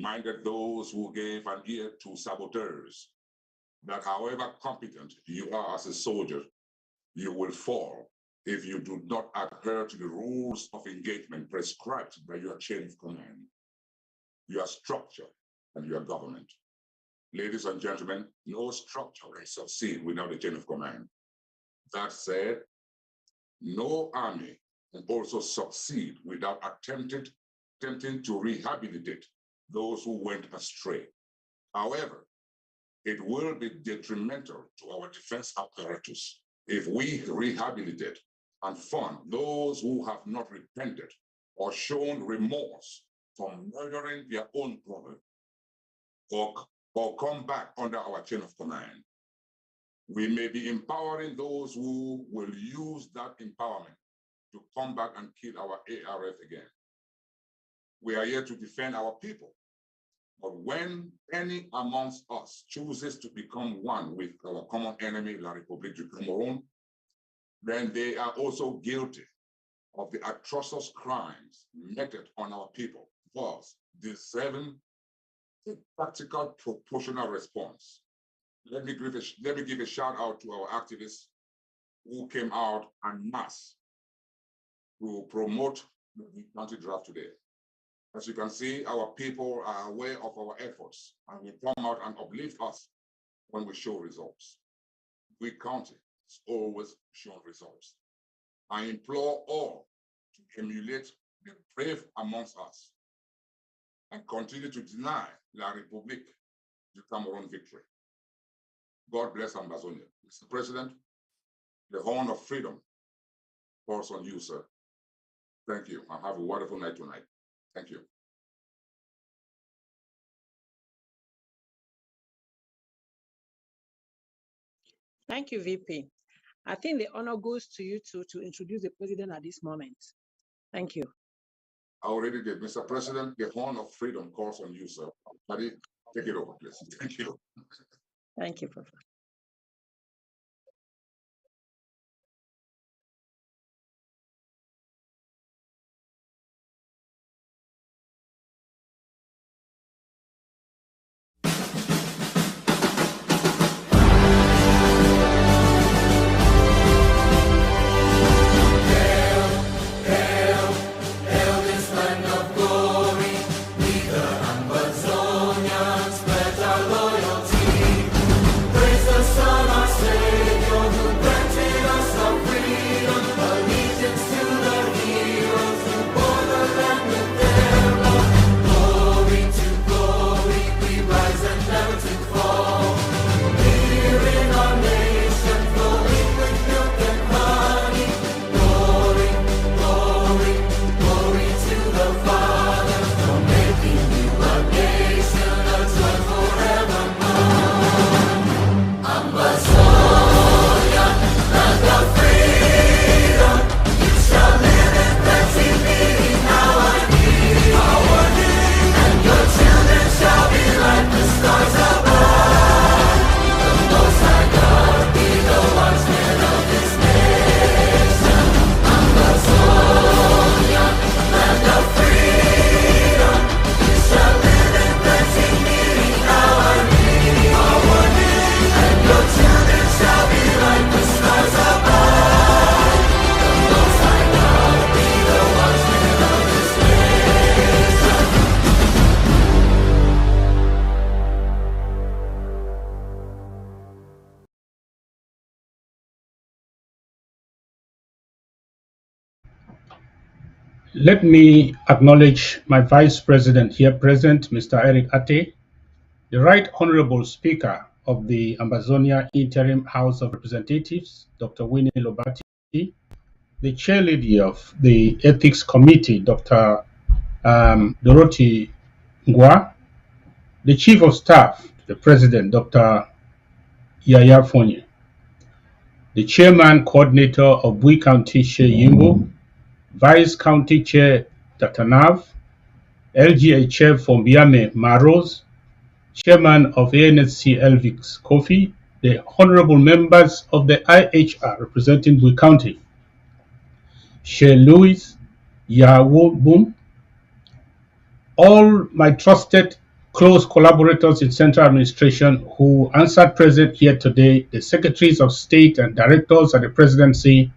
reminded those who gave an ear to saboteurs that however competent you are as a soldier, you will fall if you do not adhere to the rules of engagement prescribed by your chain of command, your structure, and your government. Ladies and gentlemen, no structure can succeed without a chain of command. That said, no army can also succeed without attempting to rehabilitate those who went astray. However, it will be detrimental to our defense apparatus if we rehabilitate and fund those who have not repented or shown remorse for murdering their own brother or come back under our chain of command. We may be empowering those who will use that empowerment to come back and kill our ARF again. We are here to defend our people. But when any amongst us chooses to become one with our common enemy, La République du Cameroon, then they are also guilty of the atrocious crimes meted on our people, thus deserving a practical proportional response. Let me give a shout out to our activists who came out en masse to promote the county draft today. As you can see, our people are aware of our efforts and will come out and uplift us when we show results. We County has always shown results. I implore all to emulate the brave amongst us and continue to deny La République du Cameroon victory. God bless Ambazonia. Mr. President, the horn of freedom falls on you, sir. Thank you, and have a wonderful night tonight. Thank you. Thank you, VP. I think the honor goes to you to introduce the president at this moment. Thank you. I already did. Mr. President, the horn of freedom calls on you, sir. Paddy, take it over, please. Thank you. Thank you, Professor. Let me acknowledge my Vice President here present, Mr. Eric Ate, the Right Honorable Speaker of the Ambazonia Interim House of Representatives, Dr. Winnie Lobati, the Chair Lady of the Ethics Committee, Dr. Dorothy Ngwa, the Chief of Staff, the President, Dr. Yaya Fonye, the Chairman Coordinator of Bui County, Shea Yimbo, Vice County Chair Dr. Nav, LGA Chair for Biame Maros, Chairman of ANSC Elvix Kofi, the honorable members of the IHR representing Bui County, Shea Louis, Yawobum, all my trusted close collaborators in central administration who answered present here today, the secretaries of state and directors at the presidency,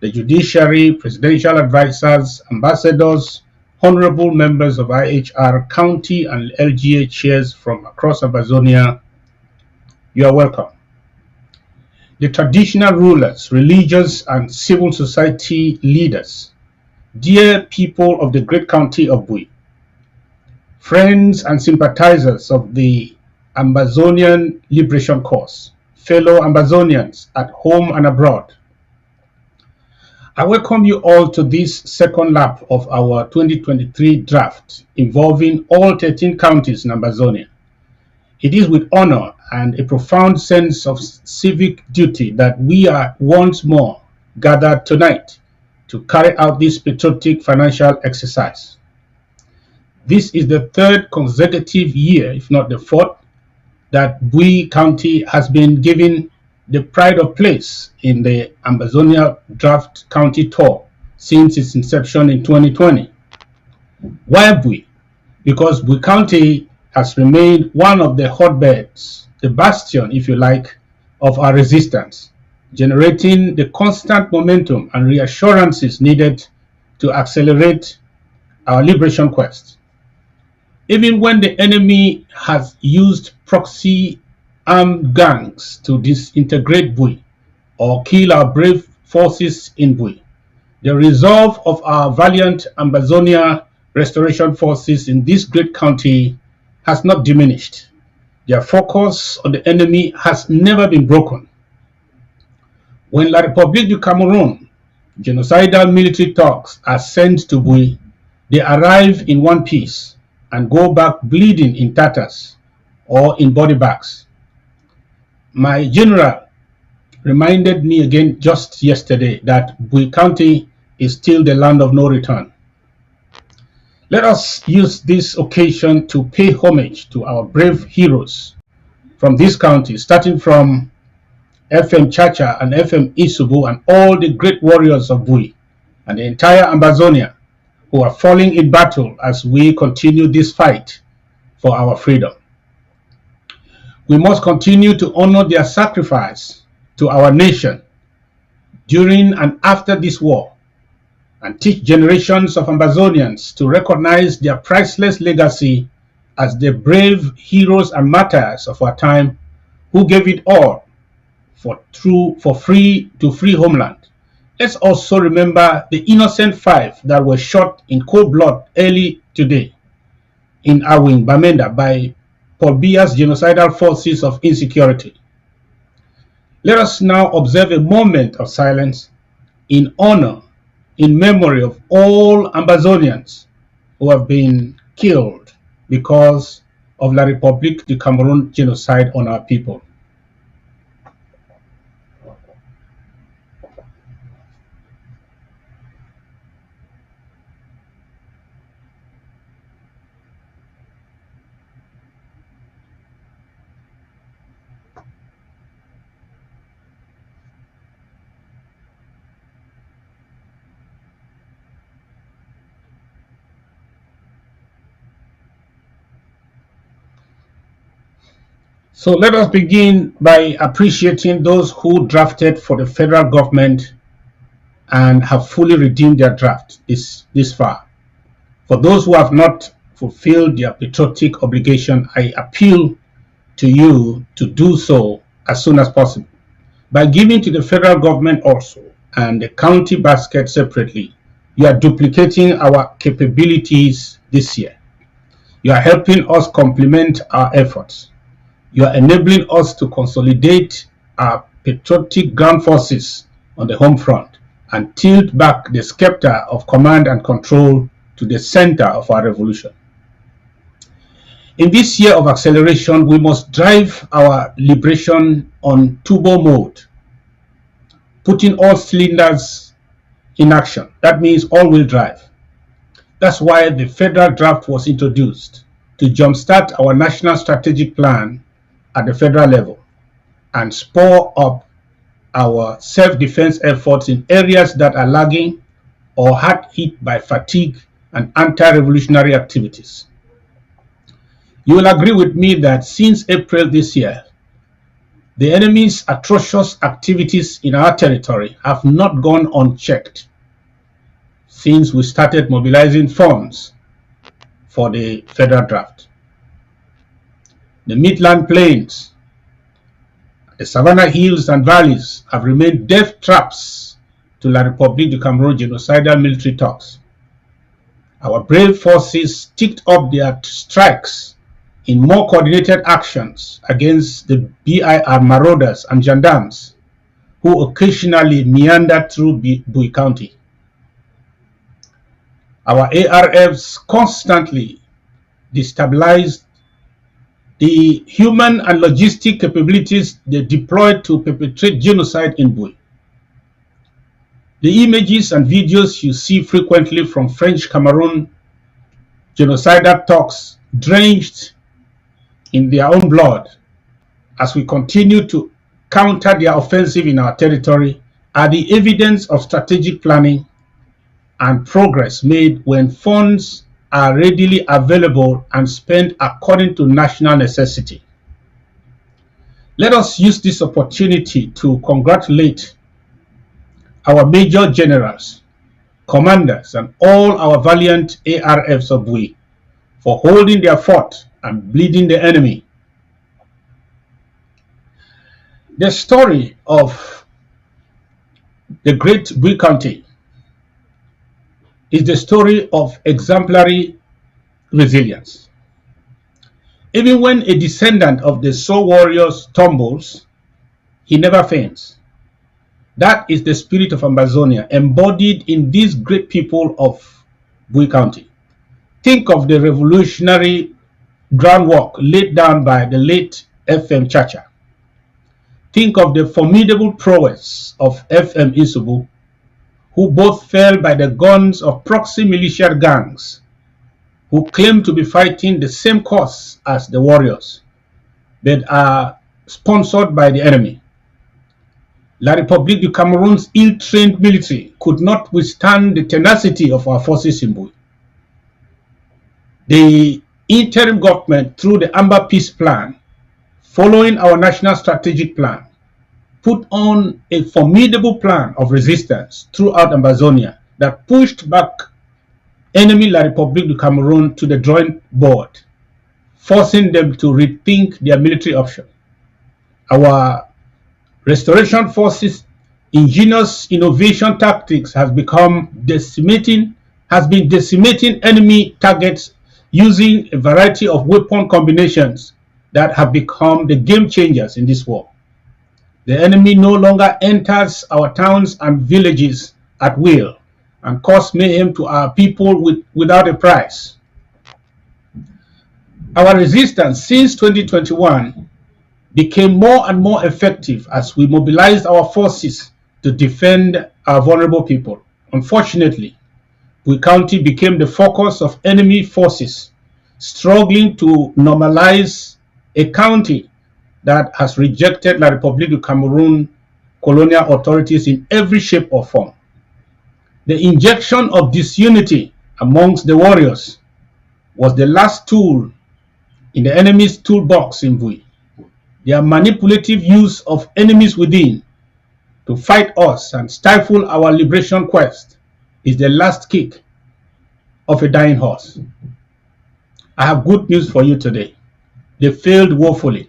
the judiciary, presidential advisors, ambassadors, honorable members of IHR, county and LGA chairs from across Amazonia, you are welcome. The traditional rulers, religious and civil society leaders, dear people of the great county of Bui, friends and sympathizers of the Amazonian Liberation Cause, fellow Amazonians at home and abroad, I welcome you all to this second lap of our 2023 draft involving all 13 counties in Amazonia. It is with honor and a profound sense of civic duty that we are once more gathered tonight to carry out this patriotic financial exercise. This is the third consecutive year, if not the fourth, that Bui County has been given the pride of place in the Amazonia Draft County Tour since its inception in 2020. Why Bui? Because Bui County has remained one of the hotbeds, the bastion, if you like, of our resistance, generating the constant momentum and reassurances needed to accelerate our liberation quest. Even when the enemy has used proxy armed gangs to disintegrate Bui or kill our brave forces in Bui, the resolve of our valiant Amazonia restoration forces in this great county has not diminished. Their focus on the enemy has never been broken. When La République du Cameroon genocidal military thugs are sent to Bui, they arrive in one piece and go back bleeding in tatters or in body bags. My general reminded me again just yesterday that Bui County is still the land of no return. Let us use this occasion to pay homage to our brave heroes from this county, starting from FM Chacha and FM Isubu and all the great warriors of Bui and the entire Amazonia who are falling in battle as we continue this fight for our freedom. We must continue to honor their sacrifice to our nation during and after this war and teach generations of Amazonians to recognize their priceless legacy as the brave heroes and martyrs of our time who gave it all for free homeland. Let's also remember the innocent 5 that were shot in cold blood early today in Awing, Bamenda by Paul Biya's genocidal forces of insecurity. Let us now observe a moment of silence in honor, in memory of all Amazonians who have been killed because of La République du Cameroun genocide on our people. So let us begin by appreciating those who drafted for the federal government and have fully redeemed their draft this far. For those who have not fulfilled their patriotic obligation, I appeal to you to do so as soon as possible. By giving to the federal government also and the county basket separately, you are duplicating our capabilities this year. You are helping us complement our efforts. You are enabling us to consolidate our patriotic ground forces on the home front and tilt back the scepter of command and control to the center of our revolution. In this year of acceleration, we must drive our liberation on turbo mode, putting all cylinders in action. That means all-wheel drive. That's why the federal draft was introduced, to jumpstart our national strategic plan at the federal level and spur up our self-defense efforts in areas that are lagging or hard hit by fatigue and anti-revolutionary activities. You will agree with me that since April this year, the enemy's atrocious activities in our territory have not gone unchecked since we started mobilizing funds for the federal draft. The Midland Plains, the Savannah Hills and Valleys have remained death traps to La République du Cameroon genocidal military talks. Our brave forces ticked up their strikes in more coordinated actions against the BIR marauders and gendarmes who occasionally meander through Bui County. Our ARFs constantly destabilized the human and logistic capabilities they deployed to perpetrate genocide in Bui. The images and videos you see frequently from French Cameroon genocidal talks drenched in their own blood as we continue to counter their offensive in our territory are the evidence of strategic planning and progress made when funds are readily available and spent according to national necessity. Let us use this opportunity to congratulate our major generals, commanders, and all our valiant ARFs of Bui for holding their fort and bleeding the enemy. The story of the great Bui County is the story of exemplary resilience. Even when a descendant of the soul warriors tumbles, he never faints. That is the spirit of Ambazonia embodied in these great people of Bui County. Think of the revolutionary groundwork laid down by the late FM Chacha. Think of the formidable prowess of FM Isubu, who both fell by the guns of proxy militia gangs who claim to be fighting the same cause as the warriors, but are sponsored by the enemy. La République du Cameroon's ill-trained military could not withstand the tenacity of our forces in Bui. The interim government, through the Amber Peace Plan, following our national strategic plan, put on a formidable plan of resistance throughout Ambazonia that pushed back enemy La République du Cameroon to the drawing board, forcing them to rethink their military option. Our restoration forces' ingenious innovation tactics has been decimating enemy targets using a variety of weapon combinations that have become the game changers in this war. The enemy no longer enters our towns and villages at will and cause mayhem to our people without a price. Our resistance since 2021 became more and more effective as we mobilized our forces to defend our vulnerable people. Unfortunately, Bui County became the focus of enemy forces struggling to normalize a county that has rejected La République du Cameroon colonial authorities in every shape or form. The injection of disunity amongst the warriors was the last tool in the enemy's toolbox in Bui. Their manipulative use of enemies within to fight us and stifle our liberation quest is the last kick of a dying horse. I have good news for you today. They failed woefully.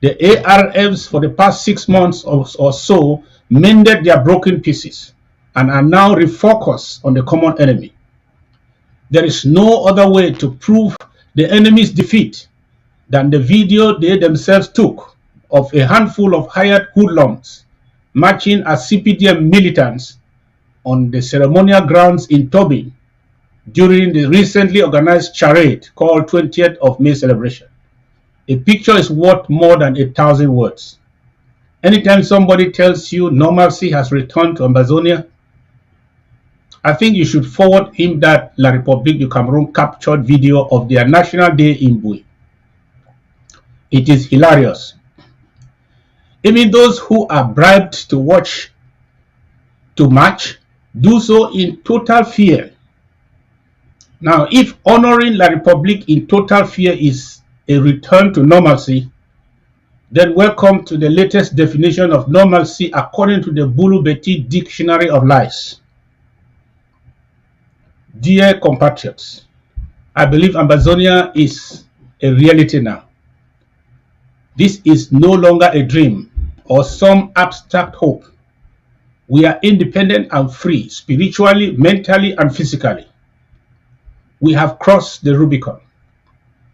The ARFs for the past 6 months or so mended their broken pieces and are now refocused on the common enemy. There is no other way to prove the enemy's defeat than the video they themselves took of a handful of hired hoodlums marching as CPDM militants on the ceremonial grounds in Tobin during the recently organized charade called 20th of May celebration. A picture is worth more than 1,000 words. Anytime somebody tells you normalcy has returned to Ambazonia, I think you should forward him that La République du Cameroon captured video of their National Day in Bui. It is hilarious. Even those who are bribed to march do so in total fear. Now, if honoring La République in total fear is a return to normalcy, then welcome to the latest definition of normalcy according to the Bulu Beti Dictionary of Lies. Dear compatriots, I believe Ambazonia is a reality now. This is no longer a dream or some abstract hope. We are independent and free, spiritually, mentally, and physically. We have crossed the Rubicon.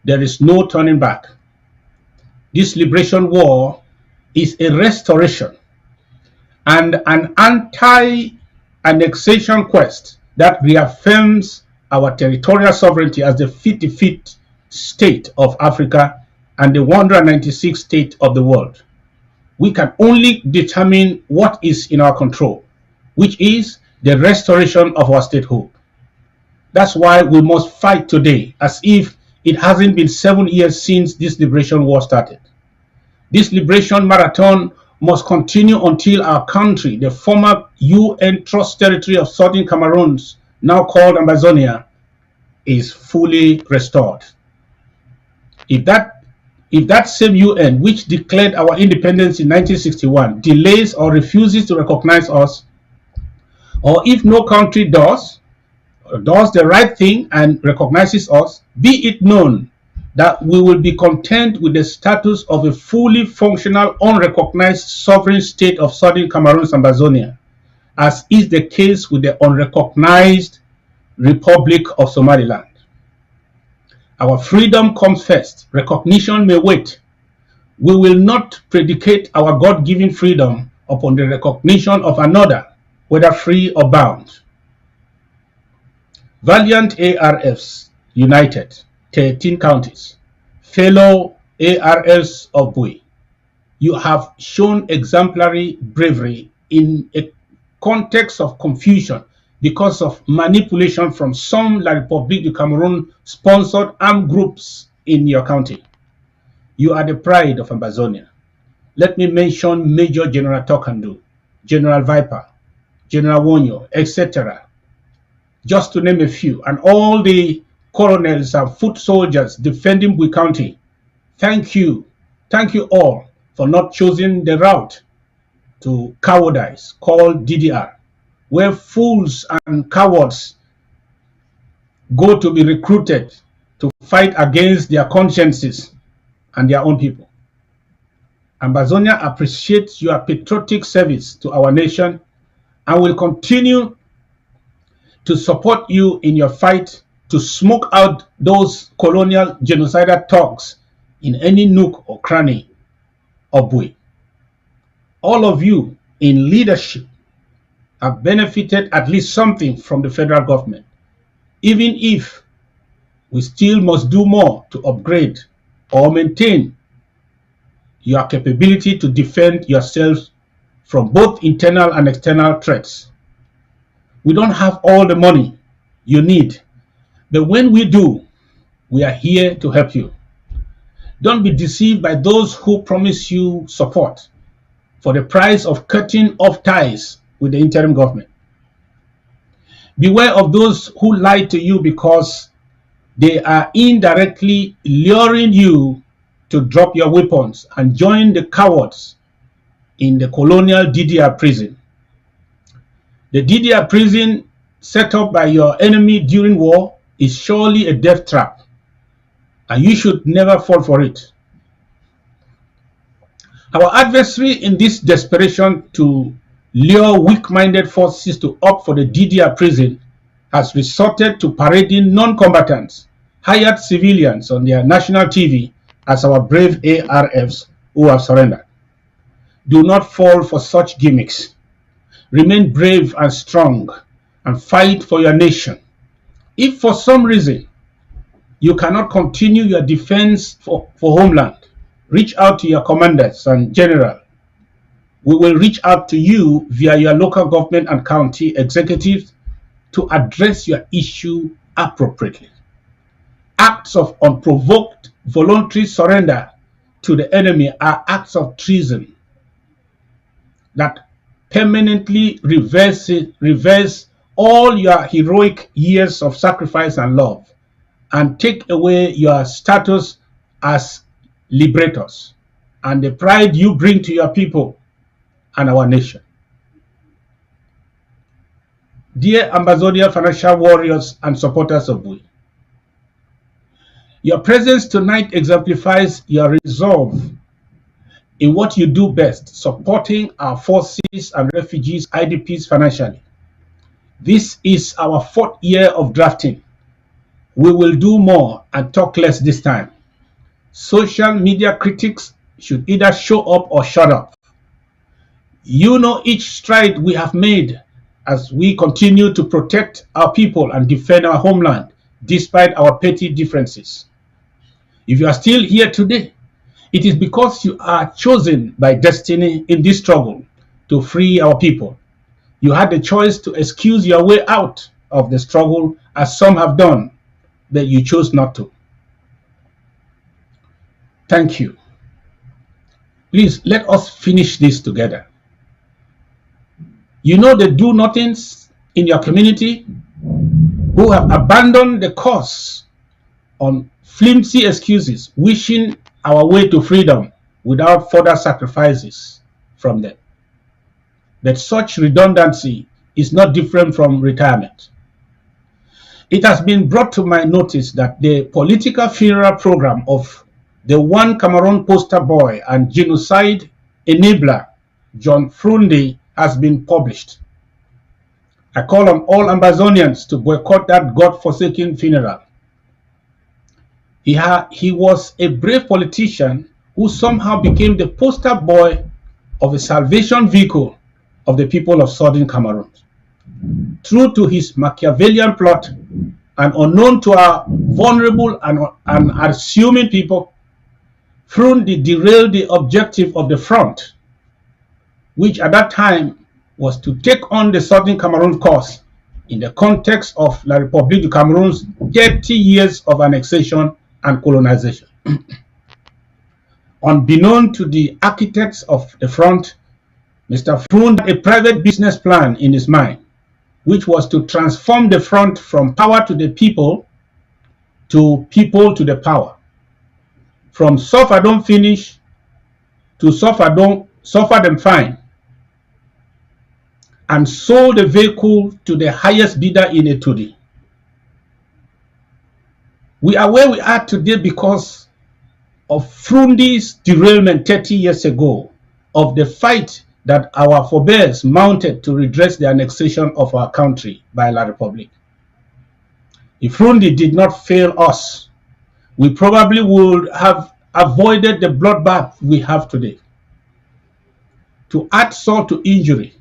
There is no turning back. This liberation war is a restoration and an anti-annexation quest that reaffirms our territorial sovereignty as the 55th state of Africa and the 196th state of the world. We can only determine what is in our control, which is the restoration of our statehood. That's why we must fight today as if it hasn't been 7 years since this liberation war started. This liberation marathon must continue until our country, the former UN Trust Territory of Southern Cameroon, now called Ambazonia, is fully restored. If that same UN, which declared our independence in 1961, delays or refuses to recognize us, or if no country does the right thing and recognizes us, be it known that we will be content with the status of a fully functional, unrecognized sovereign state of Southern Cameroon's Ambazonia, as is the case with the unrecognized Republic of Somaliland. Our freedom comes first. Recognition may wait. We will not predicate our God-given freedom upon the recognition of another, whether free or bound. Valiant ARFs united, 13 counties, fellow ARFs of Bui, you have shown exemplary bravery in a context of confusion because of manipulation from some La République du Cameroon sponsored armed groups in your county. You are the pride of Ambazonia. Let me mention Major General Tokandu, General Viper, General Wonyo, etc., just to name a few, and all the colonels and foot soldiers defending Bui County. Thank you all for not choosing the route to cowardice called DDR, where fools and cowards go to be recruited to fight against their consciences and their own people. Ambazonia appreciates your patriotic service to our nation and will continue to support you in your fight to smoke out those colonial genocidal thugs in any nook or cranny of Bui. All of you in leadership have benefited at least something from the federal government, even if we still must do more to upgrade or maintain your capability to defend yourselves from both internal and external threats. We don't have all the money you need, but when we do, we are here to help you. Don't be deceived by those who promise you support for the price of cutting off ties with the interim government. Beware of those who lie to you because they are indirectly luring you to drop your weapons and join the cowards in the colonial DDR prison. The DDR prison set up by your enemy during war is surely a death trap, and you should never fall for it. Our adversary in this desperation to lure weak-minded forces to opt for the DDR prison has resorted to parading non-combatants, hired civilians on their national TV as our brave ARFs who have surrendered. Do not fall for such gimmicks. Remain brave and strong and fight for your nation. If for some reason you cannot continue your defense for homeland, reach out to your commanders and general. We will reach out to you via your local government and county executives to address your issue appropriately. Acts of unprovoked voluntary surrender to the enemy are acts of treason that permanently reverse all your heroic years of sacrifice and love and take away your status as liberators and the pride you bring to your people and our nation. Dear Ambazonian financial warriors and supporters of Bui, your presence tonight exemplifies your resolve in what you do best, supporting our forces and refugees, IDPs financially. This is our 4th year of drafting. We will do more and talk less this time. Social media critics should either show up or shut up. You know each stride we have made as we continue to protect our people and defend our homeland despite our petty differences. If you are still here today, it is because you are chosen by destiny in this struggle to free our people. You had the choice to excuse your way out of the struggle, as some have done, but you chose not to. Thank you. Please let us finish this together. You know the do-nothings in your community who have abandoned the cause on flimsy excuses, wishing our way to freedom without further sacrifices from them. But such redundancy is not different from retirement. It has been brought to my notice that the political funeral program of the one Cameroon poster boy and genocide enabler, John Frundi, has been published. I call on all Ambazonians to boycott that God-forsaken funeral. He was a brave politician who somehow became the poster boy of a salvation vehicle of the people of southern Cameroon. True to his Machiavellian plot and unknown to our vulnerable and unassuming people, Frundi derailed the objective of the front, which at that time was to take on the southern Cameroon cause in the context of La République du Cameroon's 30 years of annexation and colonization. Unbeknown to the architects of the front, Mr. Frundi had a private business plan in his mind, which was to transform the front from power to the people to the power. From suffer don't finish to suffer them fine, and sold the vehicle to the highest bidder in Etudi. We are where we are today because of Frundi's derailment 30 years ago of the fight that our forebears mounted to redress the annexation of our country by La République. If Frundi did not fail us, we probably would have avoided the bloodbath we have today. To add salt to injury,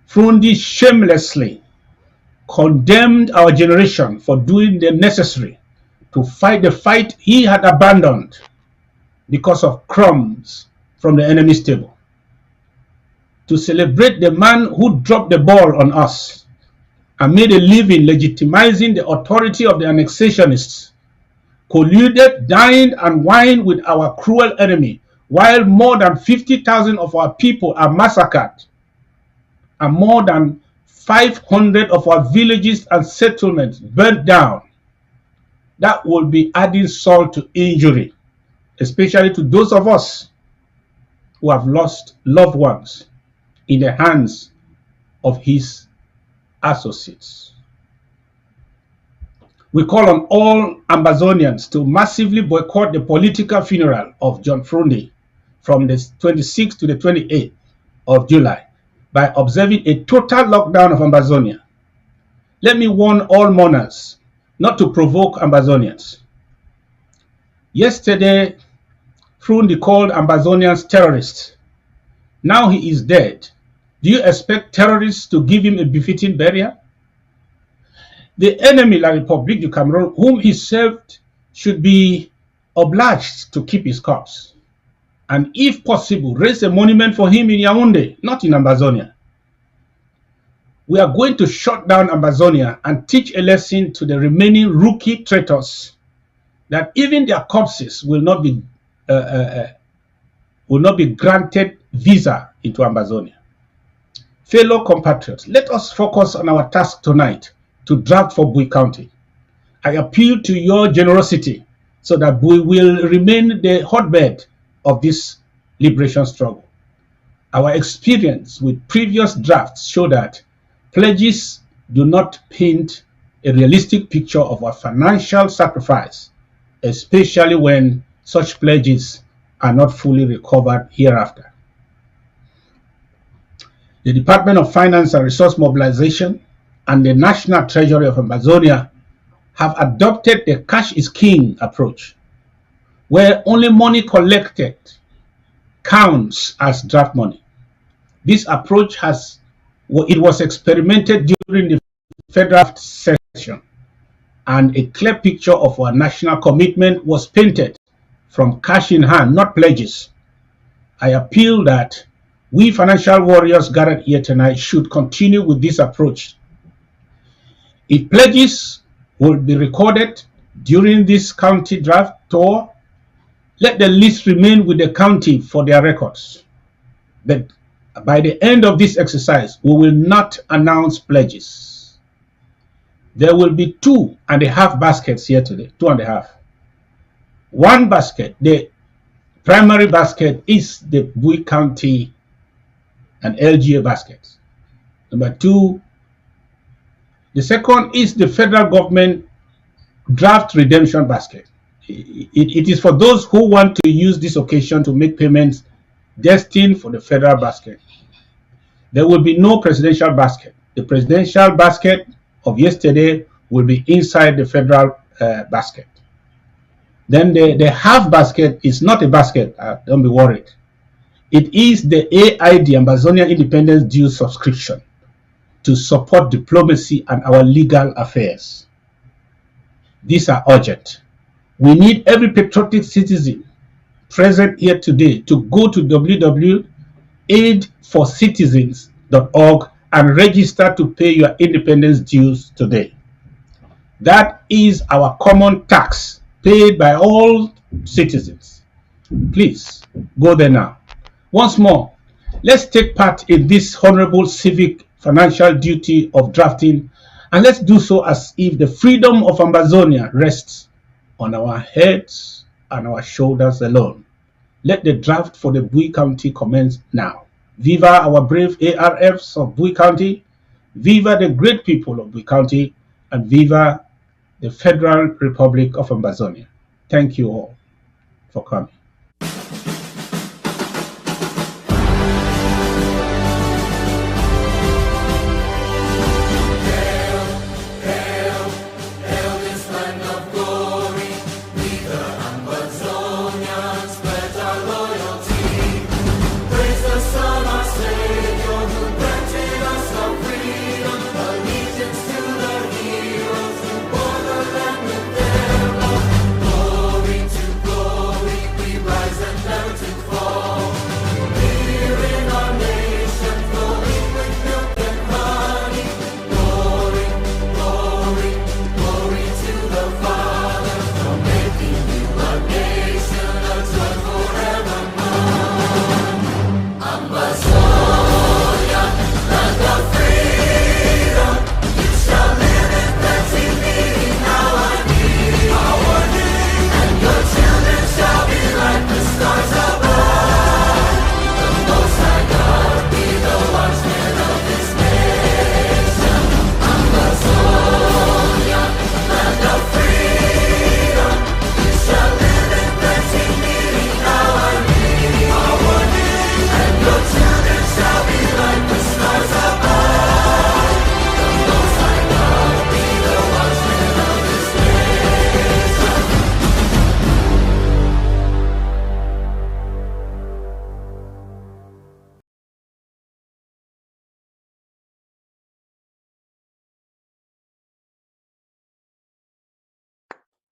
Frundi shamelessly condemned our generation for doing the necessary to fight the fight he had abandoned because of crumbs from the enemy's table. To celebrate the man who dropped the ball on us and made a living legitimizing the authority of the annexationists, colluded, dined, and wined with our cruel enemy, while more than 50,000 of our people are massacred, and more than 500 of our villages and settlements burnt down. That will be adding salt to injury, especially to those of us who have lost loved ones in the hands of his associates. We call on all Ambazonians to massively boycott the political funeral of John Frundi from the 26th to the 28th of July by observing a total lockdown of Ambazonia. Let me warn all mourners not to provoke Ambazonians. Yesterday, Frundi called Ambazonians terrorists. Now he is dead. Do you expect terrorists to give him a befitting burial? The enemy, La République du Cameroon, whom he served, should be obliged to keep his corpse, and if possible, raise a monument for him in Yaoundé, not in Ambazonia. We are going to shut down Ambazonia and teach a lesson to the remaining rookie traitors that even their corpses will not be granted visa into Ambazonia. Fellow compatriots, let us focus on our task tonight to draft for Bui County. I appeal to your generosity so that we will remain the hotbed of this liberation struggle. Our experience with previous drafts show that pledges do not paint a realistic picture of our financial sacrifice, especially when such pledges are not fully recovered hereafter. The Department of Finance and Resource Mobilization and the National Treasury of Amazonia have adopted the cash is king approach, where only money collected counts as draft money. This approach was experimented during the federal session, and a clear picture of our national commitment was painted from cash in hand, not pledges. I appeal that we financial warriors gathered here tonight should continue with this approach. If pledges will be recorded during this county draft tour, let the list remain with the county for their records. But by the end of this exercise, we will not announce pledges. There will be 2.5 baskets here today, 2.5. One basket, the primary basket, is the Bui County and LGA basket. Number 2, the second is the federal government draft redemption basket. It is for those who want to use this occasion to make payments destined for the federal basket. There will be no presidential basket. The presidential basket of yesterday will be inside the federal basket. Then the half basket is not a basket, don't be worried. It is the AID, Ambazonia Independence Due subscription, to support diplomacy and our legal affairs. These are urgent. We need every patriotic citizen present here today to go to www.aidforcitizens.org and register to pay your independence dues today. That is our common tax paid by all citizens. Please go there now. Once more, let's take part in this honorable civic financial duty of drafting, and let's do so as if the freedom of Ambazonia rests on our heads and our shoulders alone. Let the draft for the Bui County commence now. Viva our brave ARFs of Bui County, viva the great people of Bui County, and viva the Federal Republic of Ambazonia. Thank you all for coming.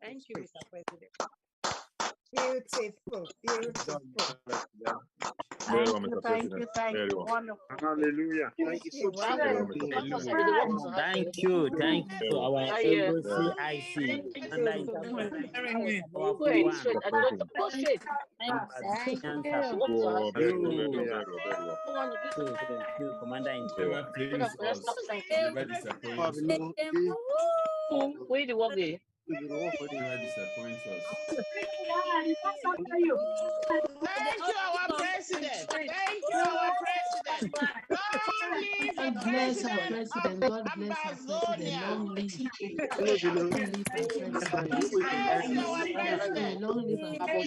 Thank you, Mr. President. Beautiful, beautiful. Very well, Mr. Thank President. you, thank Very you. well. Wonderful. Hallelujah. Thank you. Very well, Mr. President. Thank you to Very our well. embassy Very IC Thank under you. interpretation of our well. one Mr. President. Thank Ambassador you. Wow, very well, very well, you. very well, very well. So thank you, Commander in Very Chief. well. Deliver the separation. Where the work is. disappoint us. Thank you, our president. Thank you, our president. Long live the bless our president president. of God bless our president. Amazonia. Long live. Long live our president. Thank you, our president. Long live our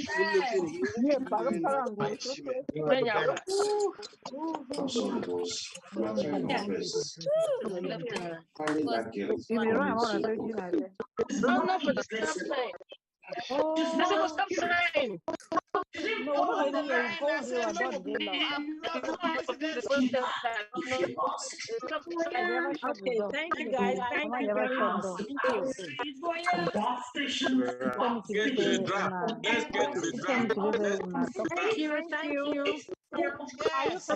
Okay, thank you guys. Thank you very much. Thank you. Get to the draft. Let's get to the draft. Thank you. Thank you. Yes.